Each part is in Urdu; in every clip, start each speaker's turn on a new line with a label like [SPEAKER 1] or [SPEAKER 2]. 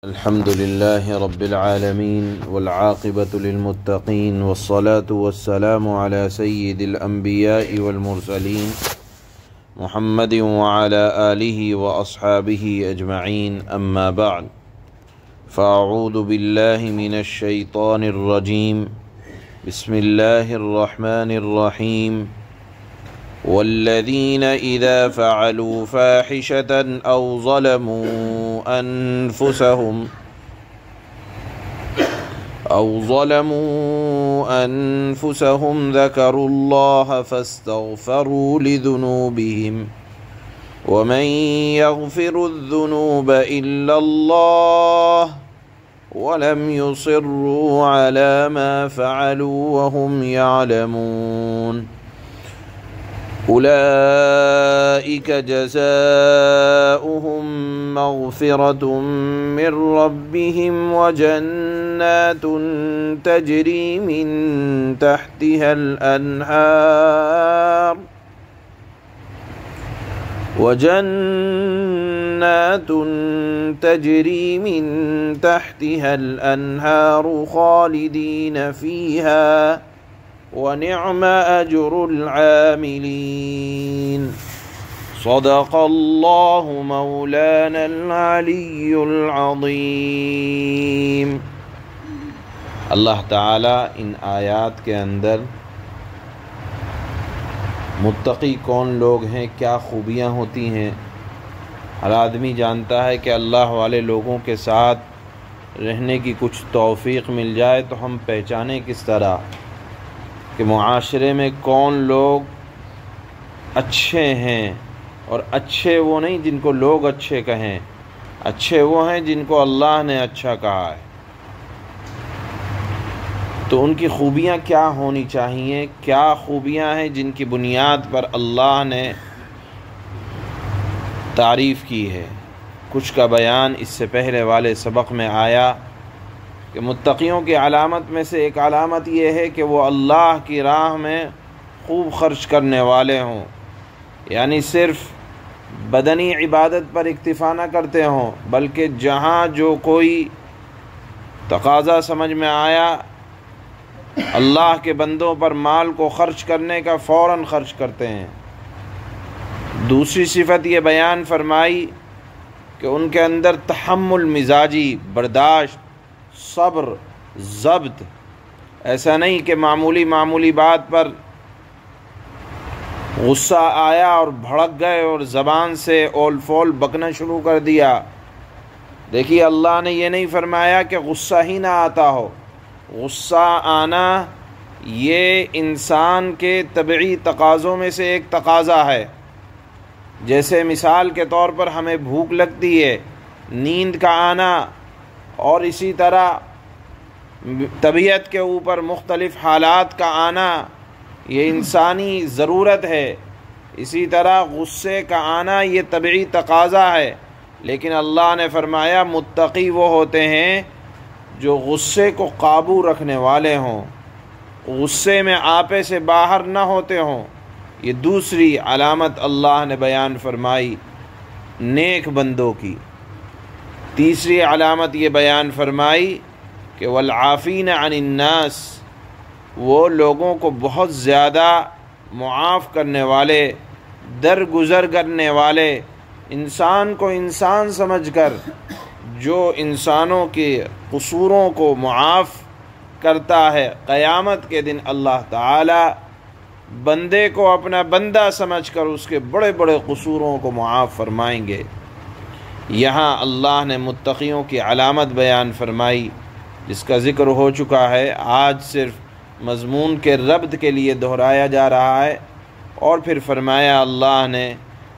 [SPEAKER 1] الحمد لله رب العالمين والعاقبة للمتقين والصلاة والسلام على سيد الأنبياء والمرسلين محمد وعلى آله وأصحابه أجمعين أما بعد فأعوذ بالله من الشيطان الرجيم بسم الله الرحمن الرحيم والذين إذا فعلوا فاحشة أو ظلموا أنفسهم ذكروا الله فاستغفروا لذنوبهم ومن يغفر الذنوب إلا الله ولم يصروا على ما فعلوا وهم يعلمون أولئك جزاؤهم مغفرة من ربهم وجنات تجري من تحتها الأنهار خالدين فيها ونعم أجر العاملين صدق الله مولانا العلی العظیم۔ اللہ تعالیٰ ان آیات کے اندر متقی کون لوگ ہیں، کیا خوبیاں ہوتی ہیں، ہر آدمی جانتا ہے کہ اللہ والے لوگوں کے ساتھ رہنے کی کچھ توفیق مل جائے تو ہم پہچانیں کس طرح کہ معاشرے میں کون لوگ اچھے ہیں، اور اچھے وہ نہیں جن کو لوگ اچھے کہیں، اچھے وہ ہیں جن کو اللہ نے اچھا کہا ہے۔ تو ان کی خوبیاں کیا ہونی چاہیے، کیا خوبیاں ہیں جن کی بنیاد پر اللہ نے تعریف کی ہے۔ کچھ کا بیان اس سے پہلے والے سبق میں آیا کہ متقیوں کی علامت میں سے ایک علامت یہ ہے کہ وہ اللہ کی راہ میں خوب خرچ کرنے والے ہوں، یعنی صرف بدنی عبادت پر اکتفا نہ کرتے ہوں، بلکہ جہاں جو کوئی تقاضا سمجھ میں آیا اللہ کے بندوں پر مال کو خرچ کرنے کا فوراً خرچ کرتے ہیں۔ دوسری صفت یہ بیان فرمائی کہ ان کے اندر تحمل مزاجی، برداشت، صبر، ضبط، ایسا نہیں کہ معمولی بات پر غصہ آیا اور بھڑک گئے اور زبان سے اول فول بکنا شروع کر دیا۔ دیکھیے اللہ نے یہ نہیں فرمایا کہ غصہ ہی نہ آتا ہو، غصہ آنا یہ انسان کے طبعی تقاضوں میں سے ایک تقاضا ہے۔ جیسے مثال کے طور پر ہمیں بھوک لگتی ہے، نیند کا آنا، اور اسی طرح طبیعت کے اوپر مختلف حالات کا آنا یہ انسانی ضرورت ہے۔ اسی طرح غصے کا آنا یہ طبعی تقاضا ہے، لیکن اللہ نے فرمایا متقی وہ ہوتے ہیں جو غصے کو قابو رکھنے والے ہوں، غصے میں آپے سے باہر نہ ہوتے ہوں۔ یہ دوسری علامت اللہ نے بیان فرمائی نیک بندوں کی۔ تیسری علامت یہ بیان فرمائی کہ والعافین عن الناس، وہ لوگوں کو بہت زیادہ معاف کرنے والے، درگزر کرنے والے، انسان کو انسان سمجھ کر جو انسانوں کے قصوروں کو معاف کرتا ہے، قیامت کے دن اللہ تعالی بندے کو اپنا بندہ سمجھ کر اس کے بڑے بڑے قصوروں کو معاف فرمائیں گے۔ یہاں اللہ نے متقیوں کی علامت بیان فرمائی جس کا ذکر ہو چکا ہے، آج صرف مضمون کے ربط کے لیے دہرایا جا رہا ہے۔ اور پھر فرمایا اللہ نے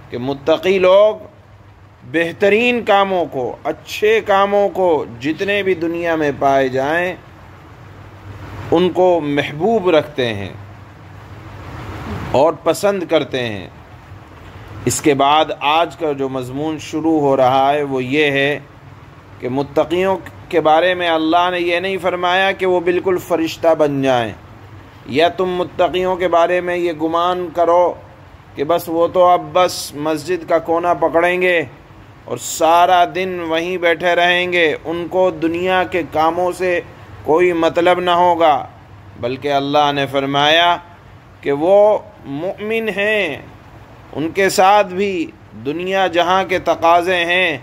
[SPEAKER 1] کہ متقی لوگ بہترین کاموں کو، اچھے کاموں کو جتنے بھی دنیا میں پائے جائیں ان کو محبوب رکھتے ہیں اور پسند کرتے ہیں۔ اس کے بعد آج کا جو مضمون شروع ہو رہا ہے وہ یہ ہے کہ متقیوں کے بارے میں اللہ نے یہ نہیں فرمایا کہ وہ بالکل فرشتہ بن جائیں، یا تم متقیوں کے بارے میں یہ گمان کرو کہ بس وہ تو اب بس مسجد کا کونا پکڑیں گے اور سارا دن وہیں بیٹھے رہیں گے، ان کو دنیا کے کاموں سے کوئی مطلب نہ ہوگا، بلکہ اللہ نے فرمایا کہ وہ مؤمن ہیں، ان کے ساتھ بھی دنیا جہاں کے تقاضے ہیں،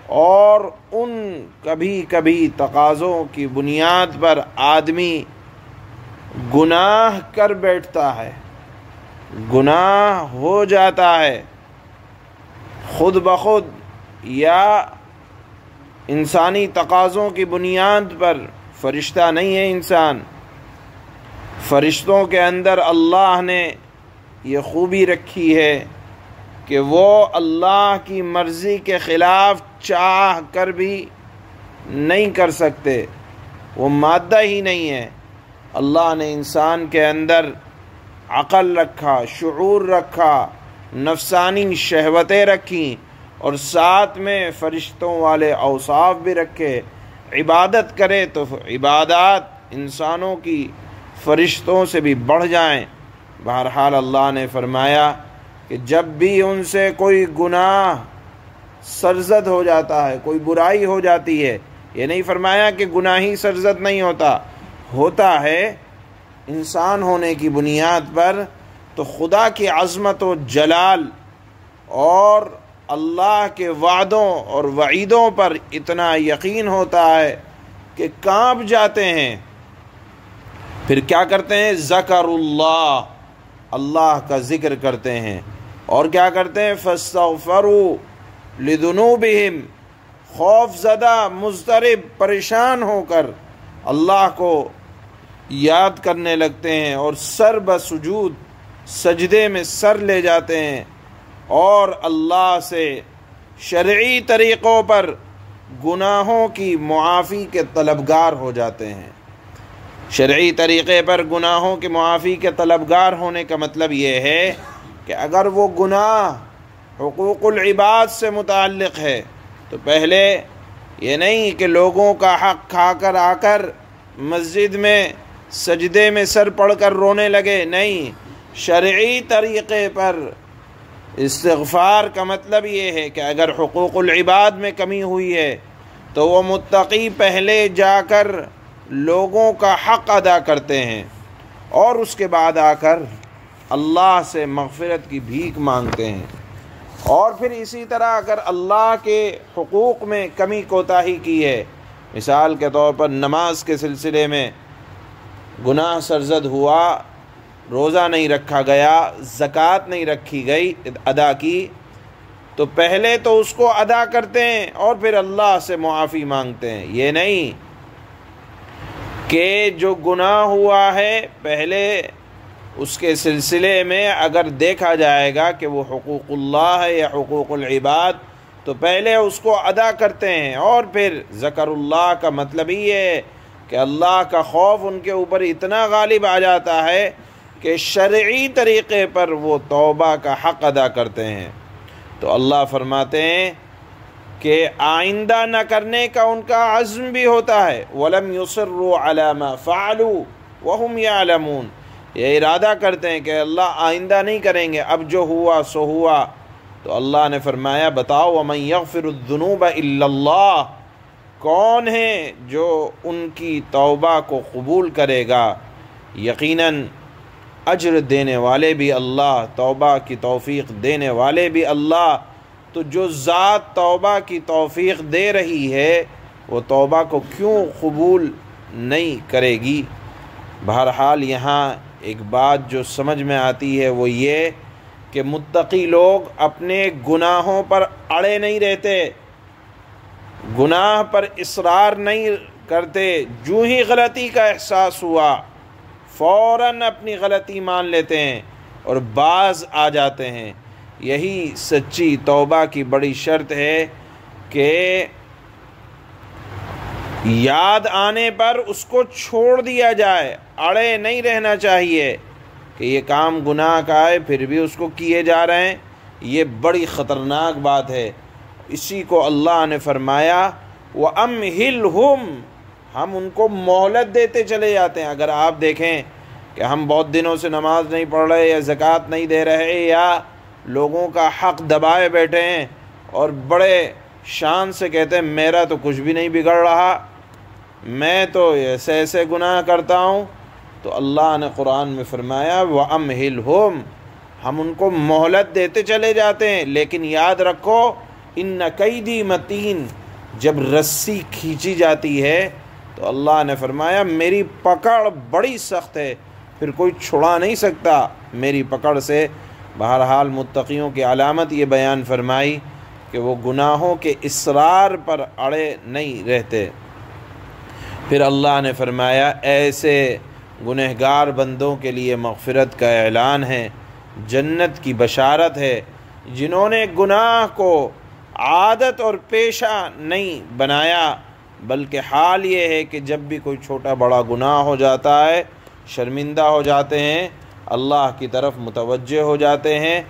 [SPEAKER 1] اور ان کبھی کبھی تقاضوں کی بنیاد پر آدمی گناہ کر بیٹھتا ہے، گناہ ہو جاتا ہے خود بخود یا انسانی تقاضوں کی بنیاد پر۔ فرشتہ نہیں ہے انسان، فرشتوں کے اندر اللہ نے یہ خوبی رکھی ہے کہ وہ اللہ کی مرضی کے خلاف چاہ کر بھی نہیں کر سکتے، وہ مادہ ہی نہیں ہے۔ اللہ نے انسان کے اندر عقل رکھا، شعور رکھا، نفسانی شہوتیں رکھیں، اور ساتھ میں فرشتوں والے اوصاف بھی رکھے۔ عبادت کرے تو عبادات انسانوں کی فرشتوں سے بھی بڑھ جائیں۔ بہرحال اللہ نے فرمایا کہ جب بھی ان سے کوئی گناہ سرزد ہو جاتا ہے، کوئی برائی ہو جاتی ہے، یہ نہیں فرمایا کہ گناہی سرزد نہیں ہوتا ہے انسان ہونے کی بنیاد پر، تو خدا کی عظمت و جلال اور اللہ کے وعدوں اور وعیدوں پر اتنا یقین ہوتا ہے کہ کانپ جاتے ہیں۔ پھر کیا کرتے ہیں؟ ذکر اللہ، اللہ کا ذکر کرتے ہیں، اور کیا کرتے ہیں؟ فاستغفروا لذنوبہم، خوف زدہ، مضطرب، پریشان ہو کر اللہ کو یاد کرنے لگتے ہیں، اور سر بسجود، سجدے میں سر لے جاتے ہیں، اور اللہ سے شرعی طریقوں پر گناہوں کی معافی کے طلبگار ہو جاتے ہیں۔ شرعی طریقے پر گناہوں کی معافی کے طلبگار ہونے کا مطلب یہ ہے کہ اگر وہ گناہ حقوق العباد سے متعلق ہے تو پہلے یہ نہیں کہ لوگوں کا حق کھا کر آ کر مسجد میں سجدے میں سر پڑھ کر رونے لگے، نہیں، شرعی طریقے پر استغفار کا مطلب یہ ہے کہ اگر حقوق العباد میں کمی ہوئی ہے تو وہ متقی پہلے جا کر لوگوں کا حق ادا کرتے ہیں، اور اس کے بعد آ کر اللہ سے مغفرت کی بھیک مانگتے ہیں۔ اور پھر اسی طرح اگر اللہ کے حقوق میں کمی کوتاہی کی ہے، مثال کے طور پر نماز کے سلسلے میں گناہ سرزد ہوا، روزہ نہیں رکھا گیا، زکوٰۃ نہیں رکھی گئی، ادا کی، تو پہلے تو اس کو ادا کرتے ہیں اور پھر اللہ سے معافی مانگتے ہیں۔ یہ نہیں کہ جو گناہ ہوا ہے پہلے اس کے سلسلے میں اگر دیکھا جائے گا کہ وہ حقوق اللہ ہے یا حقوق العباد تو پہلے اس کو ادا کرتے ہیں، اور پھر ذکر اللہ کا مطلب ہی ہے کہ اللہ کا خوف ان کے اوپر اتنا غالب آ جاتا ہے کہ شرعی طریقے پر وہ توبہ کا حق ادا کرتے ہیں۔ تو اللہ فرماتے ہیں کہ آئندہ نہ کرنے کا ان کا عزم بھی ہوتا ہے۔ وَلَمْ يُصِرُّوا عَلَى مَا فَعَلُوا وَهُمْ يَعْلَمُونَ، یہ ارادہ کرتے ہیں کہ اللہ آئندہ نہیں کریں گے، اب جو ہوا سو ہوا۔ تو اللہ نے فرمایا بتاؤ وَمَنْ يَغْفِرُ الذُّنُوبَ إِلَّا اللَّهُ، کون ہے جو ان کی توبہ کو قبول کرے گا؟ یقیناً اجر دینے والے بھی اللہ، توبہ کی توفیق دینے والے بھی اللہ۔ تو جو ذات توبہ کی توفیق دے رہی ہے وہ توبہ کو کیوں قبول نہیں کرے گی؟ بہرحال یہاں ایک بات جو سمجھ میں آتی ہے وہ یہ کہ متقی لوگ اپنے گناہوں پر اڑے نہیں رہتے، گناہ پر اصرار نہیں کرتے، جو ہی غلطی کا احساس ہوا فوراً اپنی غلطی مان لیتے ہیں اور باز آ جاتے ہیں۔ یہی سچی توبہ کی بڑی شرط ہے کہ یاد آنے پر اس کو چھوڑ دیا جائے، اڑے نہیں رہنا چاہیے کہ یہ کام گناہ کا ہے پھر بھی اس کو کیے جا رہے ہیں، یہ بڑی خطرناک بات ہے۔ اسی کو اللہ نے فرمایا وَأَمْهِلْهُمْ، ہم ان کو مہلت دیتے چلے جاتے ہیں۔ اگر آپ دیکھیں کہ ہم بہت دنوں سے نماز نہیں پڑھ رہے یا زکوٰۃ نہیں دے رہے یا لوگوں کا حق دبائے بیٹھے ہیں اور بڑے شان سے کہتے ہیں میرا تو کچھ بھی نہیں بگڑ رہا، میں تو ایسے ایسے گناہ کرتا ہوں، تو اللہ نے قرآن میں فرمایا وَأَمْهِلْهُمْ، ہم ان کو مہلت دیتے چلے جاتے ہیں، لیکن یاد رکھو اِنَّ کَیْدِی مَتِین، جب رسی کھینچی جاتی ہے تو اللہ نے فرمایا میری پکڑ بڑی سخت ہے، پھر کوئی چھڑا نہیں سکتا میری پکڑ سے۔ بہرحال متقیوں کی علامت یہ بیان فرمائی کہ وہ گناہوں کے اصرار پر اڑے نہیں رہتے۔ پھر اللہ نے فرمایا ایسے گنہگار بندوں کے لیے مغفرت کا اعلان ہے، جنت کی بشارت ہے، جنہوں نے گناہ کو عادت اور پیشہ نہیں بنایا، بلکہ حال یہ ہے کہ جب بھی کوئی چھوٹا بڑا گناہ ہو جاتا ہے شرمندہ ہو جاتے ہیں، اللہ کی طرف متوجہ ہو جاتے ہیں،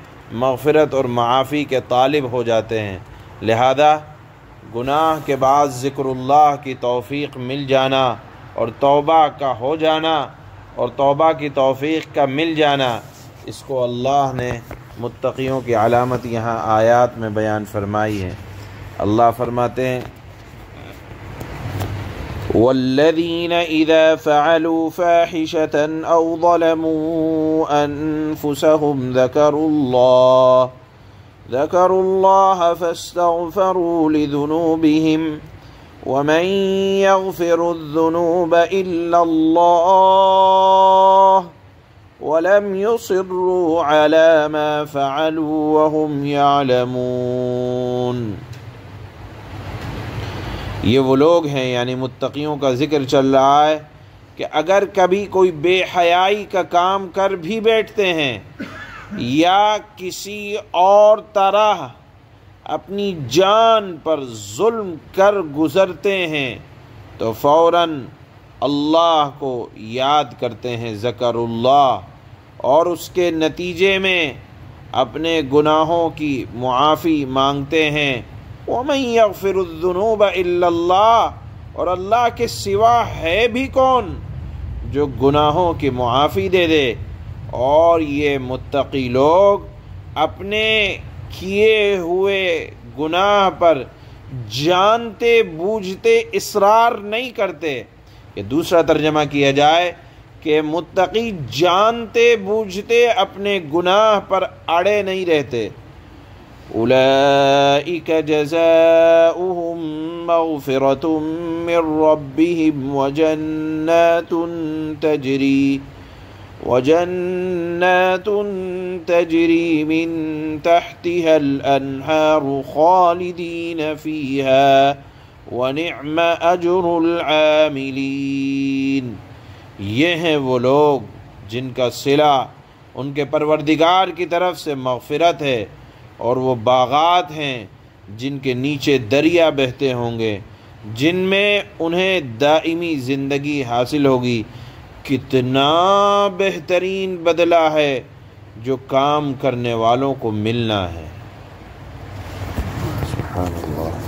[SPEAKER 1] مغفرت اور معافی کے طالب ہو جاتے ہیں۔ لہذا گناہ کے بعد ذکر اللہ کی توفیق مل جانا اور توبہ کا ہو جانا اور توبہ کی توفیق کا مل جانا، اس کو اللہ نے متقیوں کی علامت یہاں آیات میں بیان فرمائی ہے۔ اللہ فرماتے ہیں وَالَّذِينَ إِذَا فَعَلُوا فَاحِشَةً أَوْ ظَلَمُوا أَنفُسَهُمْ ذَكَرُوا اللَّهَ فَاسْتَغْفَرُوا لِذُنُوبِهِمْ وَمَن يَغْفِرُ الذُّنُوبَ إِلَّا اللَّهُ وَلَمْ يُصِرُّوا عَلَى مَا فَعَلُوا وَهُمْ يَعْلَمُونَ۔ یہ وہ لوگ ہیں، یعنی متقیوں کا ذکر چل رہا ہے، کہ اگر کبھی کوئی بے حیائی کا کام کر بھی بیٹھتے ہیں یا کسی اور طرح اپنی جان پر ظلم کر گزرتے ہیں تو فوراً اللہ کو یاد کرتے ہیں، ذکر اللہ، اور اس کے نتیجے میں اپنے گناہوں کی معافی مانگتے ہیں۔ وَمَن يَغْفِرُ الذُّنُوبَ إِلَّا اللَّهُ، اور اللہ کے سوا ہے بھی کون جو گناہوں کی معافی دے دے۔ اور یہ متقی لوگ اپنے کیے ہوئے گناہ پر جانتے بوجھتے اصرار نہیں کرتے۔ یہ دوسرا ترجمہ کیا جائے کہ متقی جانتے بوجھتے اپنے گناہ پر اڑے نہیں رہتے۔ اولئک جزاؤہم مغفرۃ من ربہم وجنات تجری من تحتها الانہار خالدین فیہا ونعم اجر العاملین۔ یہ ہیں وہ لوگ جن کا صلہ ان کے پروردگار کی طرف سے مغفرت ہے، اور وہ باغات ہیں جن کے نیچے دریا بہتے ہوں گے، جن میں انہیں دائمی زندگی حاصل ہوگی۔ کتنا بہترین بدلہ ہے جو کام کرنے والوں کو ملنا ہے۔ سبحان اللہ۔